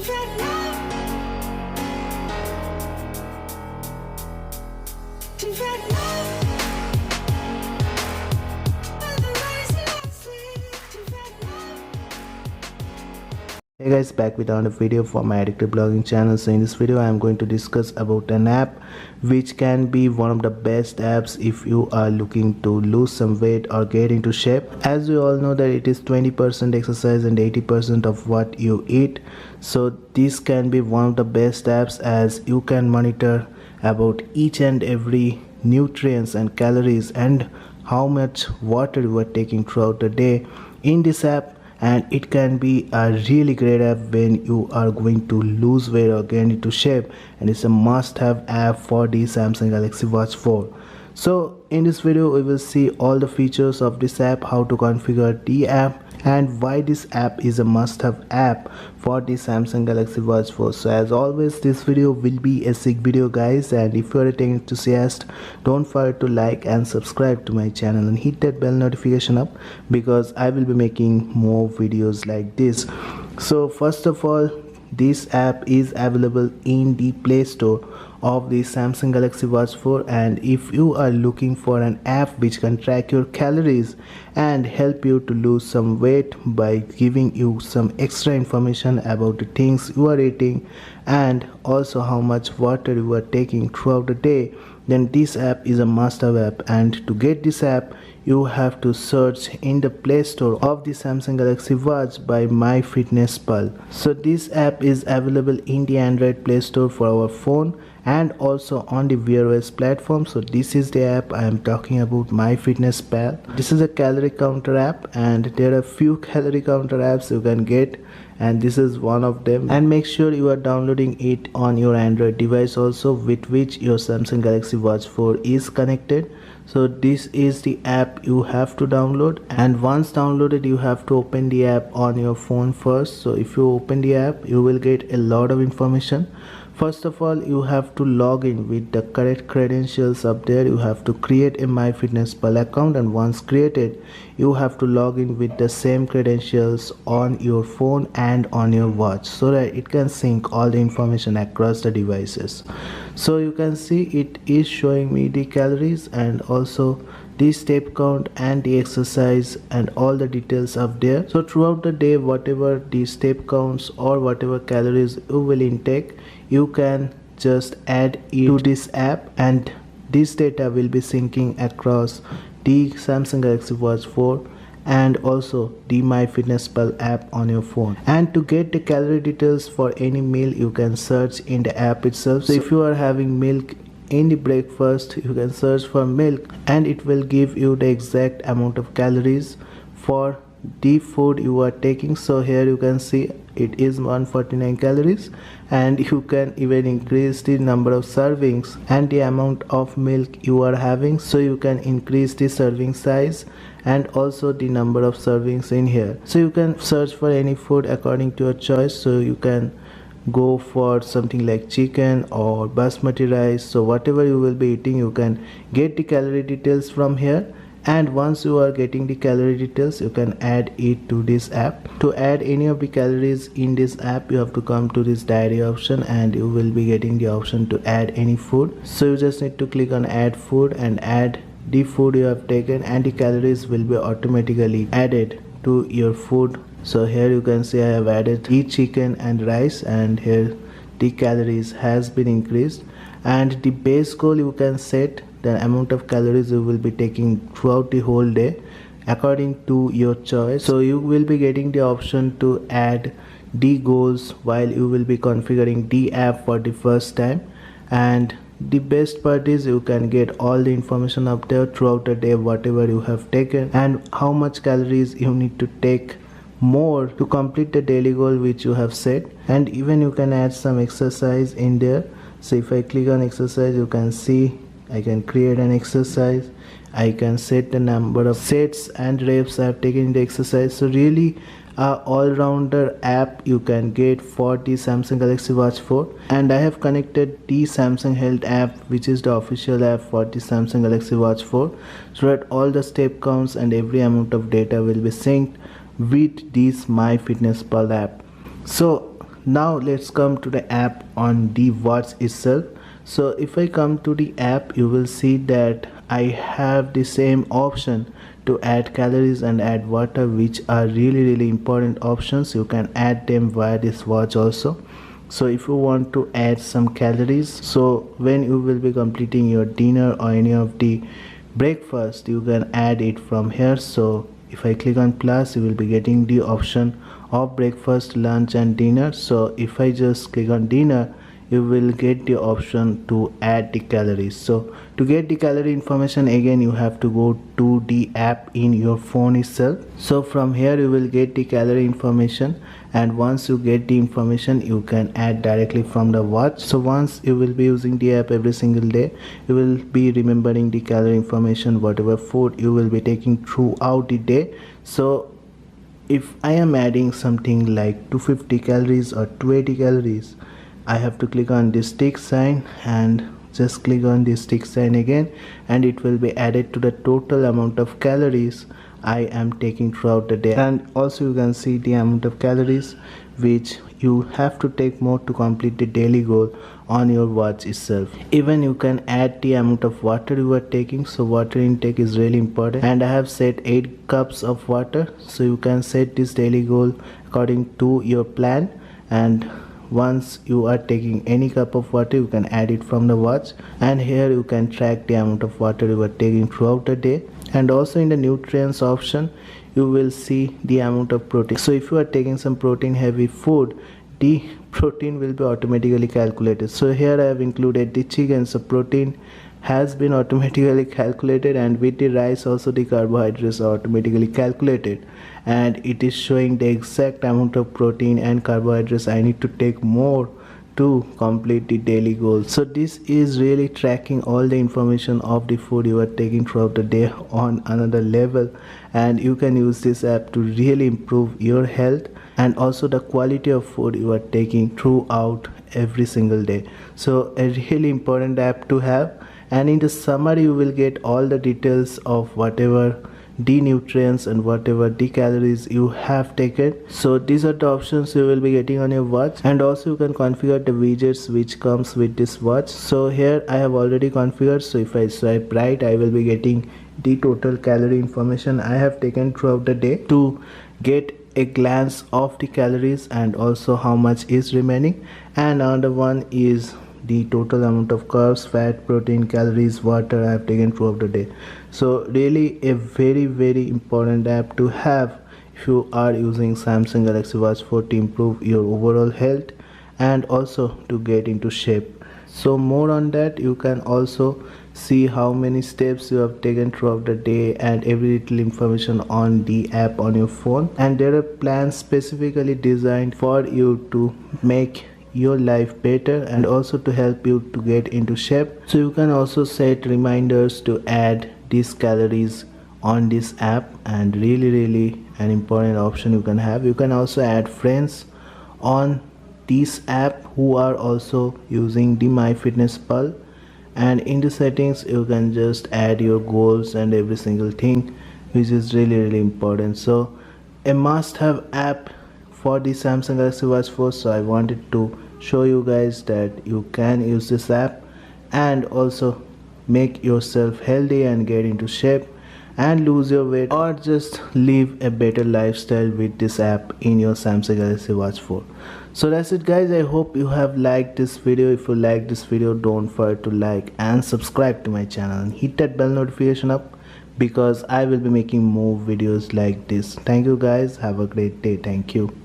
Hey guys, back with another video for my addictive blogging channel. So in this video I am going to discuss about an app which can be one of the best apps if you are looking to lose some weight or get into shape. As we all know that it is 20% exercise and 80% of what you eat. So this can be one of the best apps as you can monitor about each and every nutrients and calories and how much water you are taking throughout the day in this app. And it can be a really great app when you are going to lose weight or get into shape, and it's a must-have app for the Samsung Galaxy Watch 4. So in this video we will see all the features of this app, how to configure the app, and why this app is a must-have app for the Samsung Galaxy Watch 4. So as always, this video will be a sick video guys, and if you are a tech enthusiast, don't forget to like and subscribe to my channel and hit that bell notification up, because I will be making more videos like this. So first of all, this app is available in the Play Store of the Samsung Galaxy Watch 4, and if you are looking for an app which can track your calories and help you to lose some weight by giving you some extra information about the things you are eating and also how much water you are taking throughout the day, then this app is a must-have app. And to get this app, you have to search in the Play Store of the Samsung Galaxy Watch by MyFitnessPal. So this app is available in the Android Play Store for our phone and also on the Wear OS platform. So this is the app I am talking about, MyFitnessPal. This is a calorie counter app, and there are few calorie counter apps you can get, and this is one of them. And make sure you are downloading it on your Android device also, with which your Samsung Galaxy Watch 4 is connected. So this is the app you have to download, and once downloaded you have to open the app on your phone first. So if you open the app, you will get a lot of information. First of all, you have to log in with the correct credentials up there. You have to create a MyFitnessPal account, and once created, you have to log in with the same credentials on your phone and on your watch, so that it can sync all the information across the devices. So you can see it is showing me the calories and also the step count and the exercise and all the details up there. So throughout the day, whatever the step counts or whatever calories you will intake, you can just add it to this app, and this data will be syncing across the Samsung Galaxy Watch 4 and also the MyFitnessPal app on your phone. And to get the calorie details for any meal, you can search in the app itself. So if you are having milk in the breakfast, you can search for milk and it will give you the exact amount of calories for the food you are taking. So here you can see it is 149 calories, and you can even increase the number of servings and the amount of milk you are having. So you can increase the serving size and also the number of servings in here. So you can search for any food according to your choice. So you can go for something like chicken or basmati rice. So whatever you will be eating, you can get the calorie details from here. And once you are getting the calorie details, you can add it to this app. To add any of the calories in this app, you have to come to this diary option, and you will be getting the option to add any food. So you just need to click on add food and add the food you have taken, and the calories will be automatically added to your food. So here you can see I have added the chicken and rice, and here the calories has been increased. And the base goal, you can set the amount of calories you will be taking throughout the whole day according to your choice. So you will be getting the option to add the goals while you will be configuring the app for the first time. And the best part is you can get all the information up there throughout the day, whatever you have taken and how much calories you need to take more to complete the daily goal which you have set. And even you can add some exercise in there. So if I click on exercise, you can see I can create an exercise. I can set the number of sets and reps I have taken in the exercise. So really a all-rounder app you can get for the Samsung Galaxy Watch 4. And I have connected the Samsung Health app, which is the official app for the Samsung Galaxy Watch 4, so that all the step counts and every amount of data will be synced with this MyFitnessPal app. So now let's come to the app on the watch itself. So if I come to the app, you will see that I have the same option to add calories and add water, which are really important options. You can add them via this watch also. So if you want to add some calories, so when you will be completing your dinner or any of the breakfast, you can add it from here. So if I click on plus, you will be getting the option of breakfast, lunch and dinner. So if I just click on dinner, you will get the option to add the calories. So to get the calorie information, again you have to go to the app in your phone itself. So from here you will get the calorie information, and once you get the information, you can add directly from the watch. So once you will be using the app every single day, you will be remembering the calorie information, whatever food you will be taking throughout the day. So if I am adding something like 250 calories or 280 calories, I have to click on this tick sign and just click on this tick sign again, and it will be added to the total amount of calories I am taking throughout the day. And also you can see the amount of calories which you have to take more to complete the daily goal on your watch itself. Even you can add the amount of water you are taking. So water intake is really important, and I have set 8 cups of water. So you can set this daily goal according to your plan, and once you are taking any cup of water, you can add it from the watch, and here you can track the amount of water you are taking throughout the day. And also in the nutrients option, you will see the amount of protein. So if you are taking some protein heavy food, the protein will be automatically calculated. So here I have included the chicken, so protein has been automatically calculated, and with the rice also the carbohydrates are automatically calculated, and it is showing the exact amount of protein and carbohydrates I need to take more to complete the daily goal. So this is really tracking all the information of the food you are taking throughout the day on another level, and you can use this app to really improve your health and also the quality of food you are taking throughout every single day. So a really important app to have. And in the summary, you will get all the details of whatever the nutrients and whatever the calories you have taken. So these are the options you will be getting on your watch, and also you can configure the widgets which comes with this watch. So here I have already configured. So if I swipe right, I will be getting the total calorie information I have taken throughout the day to get a glance of the calories and also how much is remaining. And another one is the total amount of carbs, fat, protein, calories, water I have taken throughout the day. So really a very important app to have if you are using Samsung Galaxy Watch 4 to improve your overall health and also to get into shape. So more on that, you can also see how many steps you have taken throughout the day and every little information on the app on your phone. And there are plans specifically designed for you to make your life better and also to help you to get into shape. So you can also set reminders to add these calories on this app, and really an important option you can have. You can also add friends on this app who are also using the MyFitnessPal, and in the settings you can just add your goals and every single thing, which is really important. So a must-have app for the Samsung Galaxy Watch 4. So I wanted to show you guys that you can use this app and also make yourself healthy and get into shape and lose your weight, or just live a better lifestyle with this app in your Samsung Galaxy Watch 4. So that's it guys, I hope you have liked this video. If you like this video, don't forget to like and subscribe to my channel and hit that bell notification up, because I will be making more videos like this. Thank you guys, have a great day. Thank you.